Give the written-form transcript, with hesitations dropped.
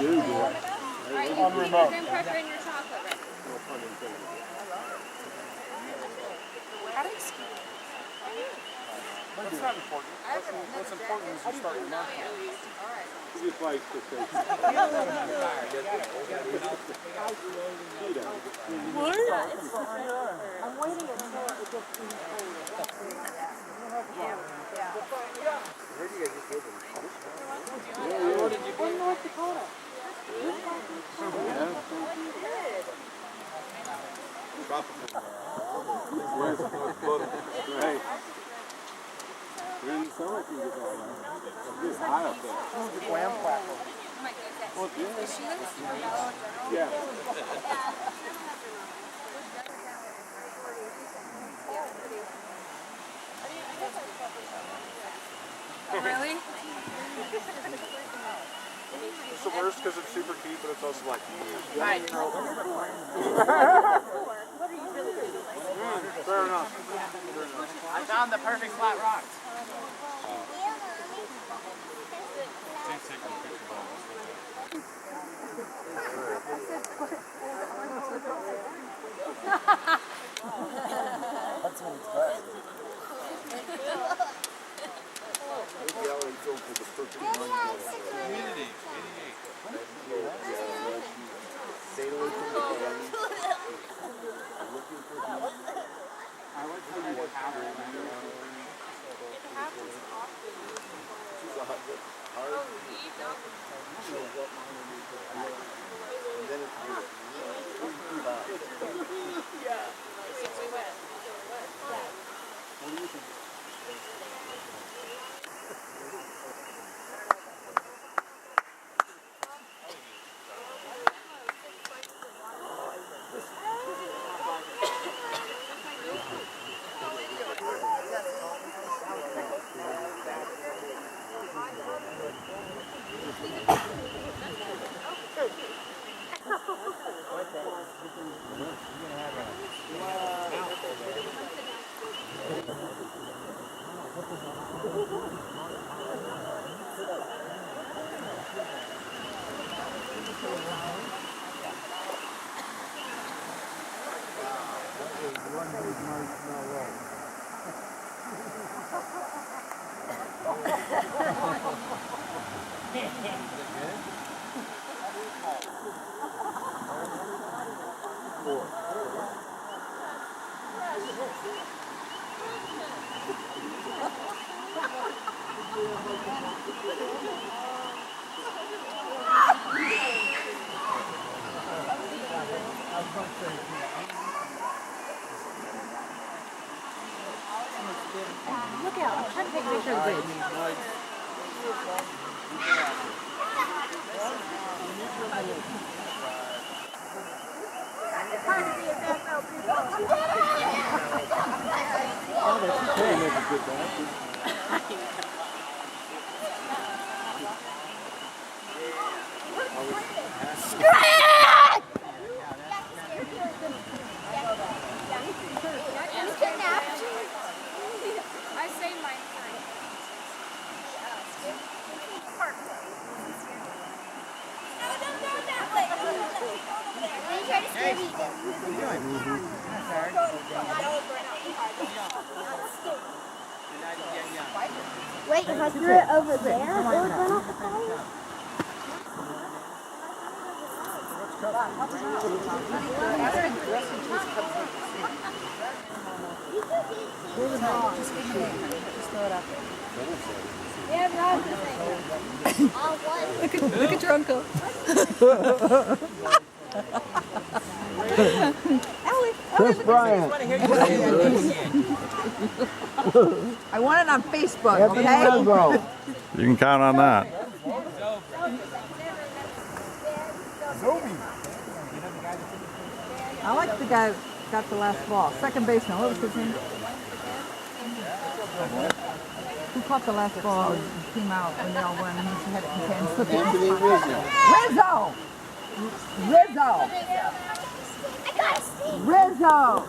do that. Alright, you put your graham cracker in your chocolate, right? No pun intended. How do you ski? That's not important. What's important is you start your mouth. He just likes to say. What? I'm waiting until it gets really cold. Yeah. Where do you guys just live in? In North Dakota. Tropical. Where's North Dakota? Right. During the summer, you can get all that. It's high up there. The graham cracker. Oh my goodness. Well, yeah. The shoes? Yeah. Really? It's the worst because it's super cheap, but it's also like. Right. Fair enough. I found the perfect flat rock. That's when it's best. Maybe I already go for the perfect Community, 88. Stay away from the family. Looking for the... I like how you have it. It happens often. She's a hard. Oh, you don't. Show what mine is. And then it's good. Yeah. Since we went. What do you think? Look out, I'm trying to take a picture of the bridge. Oh, that's okay. Make a good basket. I saved mine for Wait, if I threw it over there, it would burn off the fire? Look at your uncle. Chris Bryant. I want it on Facebook, Happy okay? Hasbro. You can count on that. I like the guy who got the last ball. Second baseman, what was his name? Who caught the last ball and came out when they all won and he had it in his hand? Slipped it in his pocket. Rizzo! Rizzo! Rizzo!